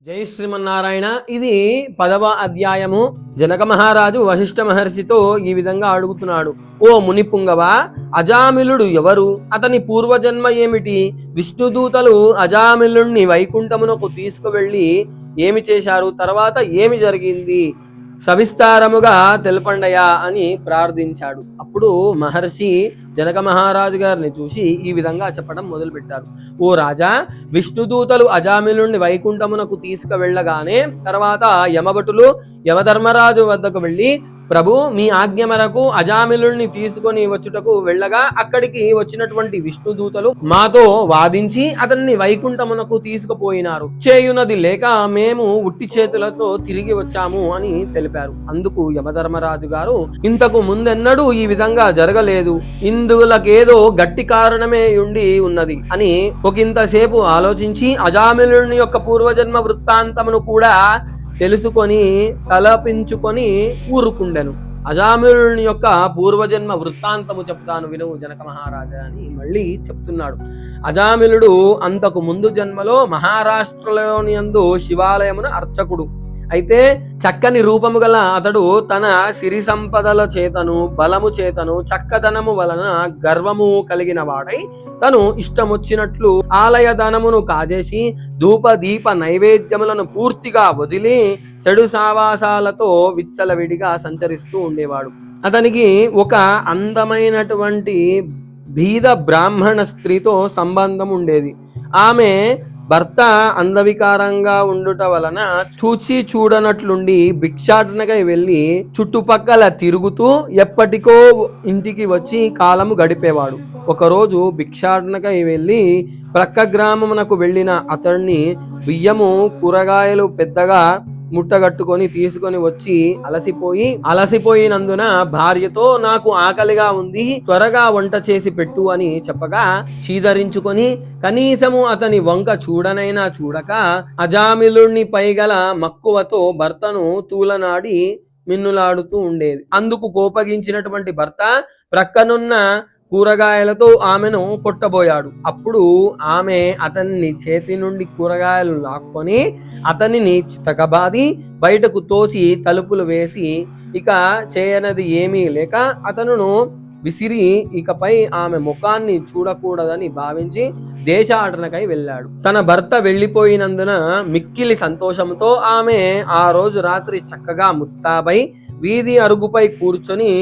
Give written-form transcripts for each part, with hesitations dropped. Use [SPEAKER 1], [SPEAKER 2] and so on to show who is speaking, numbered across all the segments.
[SPEAKER 1] జై శ్రీమన్నారాయణ. ఇది 10వ అధ్యాయము. జనక మహారాజు వశిష్ఠ మహర్షితో ఈ విధంగా అడుగుతున్నాడు. ఓ మునిపుంగవ, అజామిలుడు ఎవరు? అతని పూర్వజన్మ ఏమిటి? విష్ణుదూతలు అజామిలుణ్ణి వైకుంఠమునకు తీసుకువెళ్ళి ఏమి చేశారు? తర్వాత ఏమి జరిగింది? సవిస్తారముగా తెలపండయా అని ప్రార్థించాడు. అప్పుడు మహర్షి జనక మహారాజు గారిని చూసి ఈ విధంగా చెప్పడం మొదలుపెట్టారు. ఓ రాజా, విష్ణుదూతలు అజామిలుణ్ణి వైకుంఠమునకు తీసుకువెళ్ళగానే తర్వాత యమభటులు యమధర్మరాజు వద్దకు వెళ్ళి, ప్రభు, మీ ఆజ్ఞ మేరకు అజామిలుణ్ణి తీసుకొని వచ్చుటకు వెళ్ళగా అక్కడికి వచ్చినటువంటి విష్ణుదూతలు మాతో వాదించి అతన్ని వైకుంఠమునకు తీసుకుపోయినారు. చేయునది లేక మేము ఉట్టి చేతులతో తిరిగి వచ్చాము అని తెలిపారు. అందుకు యమధర్మరాజు గారు, ఇంతకు ముందెన్నడూ ఈ విధంగా జరగలేదు, ఇందులకేదో గట్టి కారణమే ఉండి ఉన్నది అని ఒకంతసేపు ఆలోచించి అజామిలుని యొక్క పూర్వజన్మ వృత్తాంతమును కూడా తెలుసుకొని తలపించుకొని ఊరుకుండెను. అజామిలుని యొక్క పూర్వజన్మ వృత్తాంతము చెప్తాను విను జనక మహారాజా అని మళ్ళీ చెప్తున్నాడు. అజామిలుడు అంతకు ముందు జన్మలో మహారాష్ట్రలోని యందు శివాలయమున అర్చకుడు. అయితే చక్కని రూపము గల అతడు తన సిరి సంపదల చేతను బలము చేతను చక్కదనము వలన గర్వము కలిగిన వాడై తను ఇష్టమొచ్చినట్లు ఆలయ ధనమును కాజేసి ధూప దీప నైవేద్యములను పూర్తిగా వదిలి చెడు సావాసాలతో విచ్చలవిడిగా సంచరిస్తూ ఉండేవాడు. అతనికి ఒక అందమైనటువంటి బీద బ్రాహ్మణ స్త్రీతో సంబంధం ఉండేది. ఆమె భర్త అందవికారంగా ఉండుట వలన చూచి చూడనట్లుండి భిక్షాటనకై వెళ్ళి చుట్టుపక్కల తిరుగుతూ ఎప్పటికో ఇంటికి వచ్చి కాలము గడిపేవాడు. ఒకరోజు భిక్షాటనకై వెళ్ళి ప్రక్క గ్రామమునకు వెళ్ళిన అతన్ని బియ్యము కూరగాయలు పెద్దగా ముట్టగట్టుకొని తీసుకొని వచ్చి అలసిపోయినందున భార్యతో, నాకు ఆకలిగా ఉంది, త్వరగా వంట చేసి పెట్టు అని చెప్పగా చీదరించుకొని కనీసము అతని వంక చూడనైనా చూడక అజామిలుణ్ణి పైగల మక్కువతో భర్తను తూలనాడి మిన్నులాడుతూ ఉండేది. అందుకు కోపగించినటువంటి భర్త ప్రక్కనున్న కూరగాయలతో ఆమెను కొట్టబోయాడు. అప్పుడు ఆమె అతన్ని చేతి నుండి కూరగాయలు లాక్కొని అతనిని చితకబాది బయటకు తోసి తలుపులు వేసి ఇక చేయనది ఏమీ లేక అతనును విసిరి ఇకపై ఆమె ముఖాన్ని చూడకూడదని భావించి దేశాటనకై వెళ్ళాడు. తన భర్త వెళ్ళిపోయినందున మిక్కిలి సంతోషంతో ఆమె ఆ రోజు రాత్రి చక్కగా ముస్తాబై వీధి అరుగుపై కూర్చొని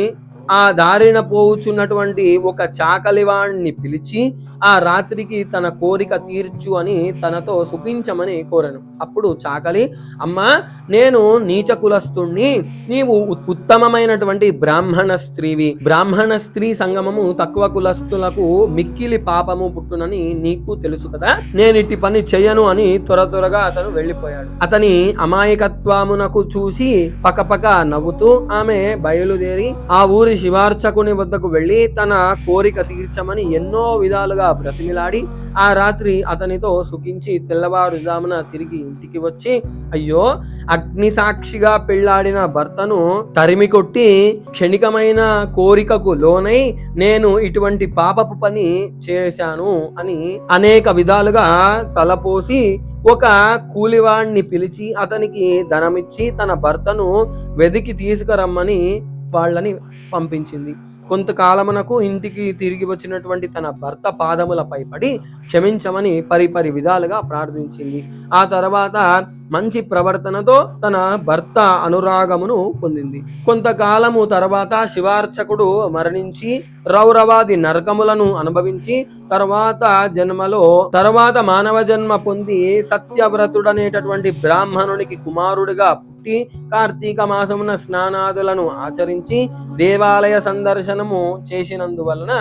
[SPEAKER 1] ఆ దారిన పోవుచున్నటువంటి ఒక చాకలివాణ్ణి పిలిచి ఆ రాత్రికి తన కోరిక తీర్చు అని తనతో సుఖించమని కోరెను. అప్పుడు చాకలి, అమ్మా, నేను నీచ కులస్తుణ్ణి, నీవు ఉత్తమమైనటువంటి బ్రాహ్మణ స్త్రీవి. బ్రాహ్మణ స్త్రీ సంగమము తక్కువ కులస్తులకు మిక్కిలి పాపము పుట్టునని నీకు తెలుసు కదా, నేనిట్టి పని చెయ్యను అని త్వరగా అతను వెళ్ళిపోయాడు. అతని అమాయకత్వమునకు చూసి పకపక నవ్వుతూ ఆమె బయలుదేరి ఆ ఊరి శివార్చకుని వద్దకు వెళ్లి తన కోరిక తీర్చమని ఎన్నో విధాలుగా బ్రతిమిలాడి ఆ రాత్రి అతనితో సుఖించి తెల్లవారుజామున తిరిగి ఇంటికి వచ్చి, అయ్యో, అగ్ని సాక్షిగా పెళ్లాడిన భర్తను తరిమి కొట్టి క్షణికమైన కోరికకు లోనై నేను ఇటువంటి పాపపు పని చేశాను అని అనేక విధాలుగా తలపోసి ఒక కూలివాణ్ణి పిలిచి అతనికి ధనమిచ్చి తన భర్తను వెదికి తీసుకురమ్మని వాళ్ళని పంపించింది. కొంతకాలమునకు ఇంటికి తిరిగి వచ్చినటువంటి తన భర్త పాదములపై పడి క్షమించమని పరిపరి విధాలుగా ప్రార్థించింది. ఆ తర్వాత మంచి ప్రవర్తనతో తన భర్త అనురాగమును పొందింది. కొంతకాలము తర్వాత శివార్చకుడు మరణించి రౌరవాది నరకములను అనుభవించి తర్వాత మానవ జన్మ పొంది సత్యవ్రతుడనేటటువంటి బ్రాహ్మణునికి కుమారుడిగా పుట్టి కార్తీక మాసమున స్నానాదులను ఆచరించి దేవాలయ సందర్శనము చేసినందువలన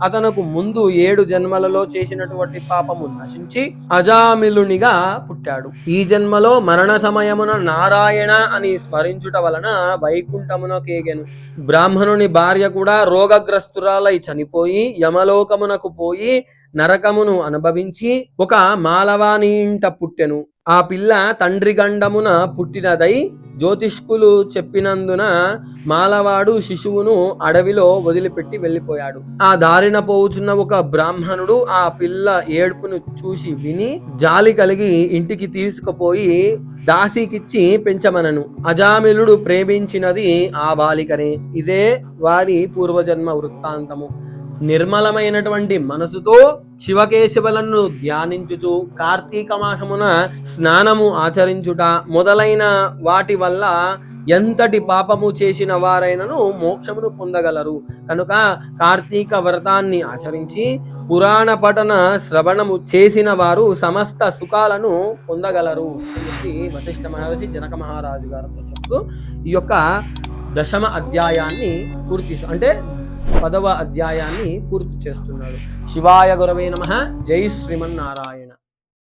[SPEAKER 1] అతనుకు ముందు 7 జన్మలలో చేసినటువంటి పాపము నశించి అజామిలునిగా పుట్టాడు. ఈ జన్మలో మరణ సమయమున నారాయణ అని స్మరించుట వలన వైకుంఠమునకేగెను. బ్రాహ్మణుని భార్య కూడా రోగగ్రస్తురాలై చనిపోయి యమలోకమునకు పోయి నరకమును అనుభవించి ఒక మాలవాని ఇంట పుట్టెను. ఆ పిల్ల తండ్రి గండమున పుట్టినదై జ్యోతిష్కులు చెప్పినందున మాలవాడు శిశువును అడవిలో వదిలిపెట్టి వెళ్ళిపోయాడు. ఆ దారిన పోవుచున్న ఒక బ్రాహ్మణుడు ఆ పిల్ల ఏడుపును చూసి విని జాలి కలిగి ఇంటికి తీసుకుపోయి దాసికిచ్చి పెంచమనను. అజామిలుడు ప్రేమించినది ఆ బాలికనే. ఇదే వారి పూర్వజన్మ వృత్తాంతము. నిర్మలమైనటువంటి మనసుతో శివకేశవులను ధ్యానించుచు కార్తీక మాసమున స్నానము ఆచరించుట మొదలైన వాటి వల్ల ఎంతటి పాపము చేసిన వారైనను మోక్షమును పొందగలరు. కనుక కార్తీక వ్రతాన్ని ఆచరించి పురాణ పఠన శ్రవణము చేసిన వారు సమస్త సుఖాలను పొందగలరు అని వశిష్ఠ మహర్షి జనక మహారాజు గారితో చెప్తూ ఈ యొక్క దశమ అధ్యాయాన్ని పూర్తి అంటే 10వ అధ్యాయాన్ని పూర్తి చేస్తున్నాడు. శివాయ గురవే నమః. జై శ్రీమన్నారాయణ.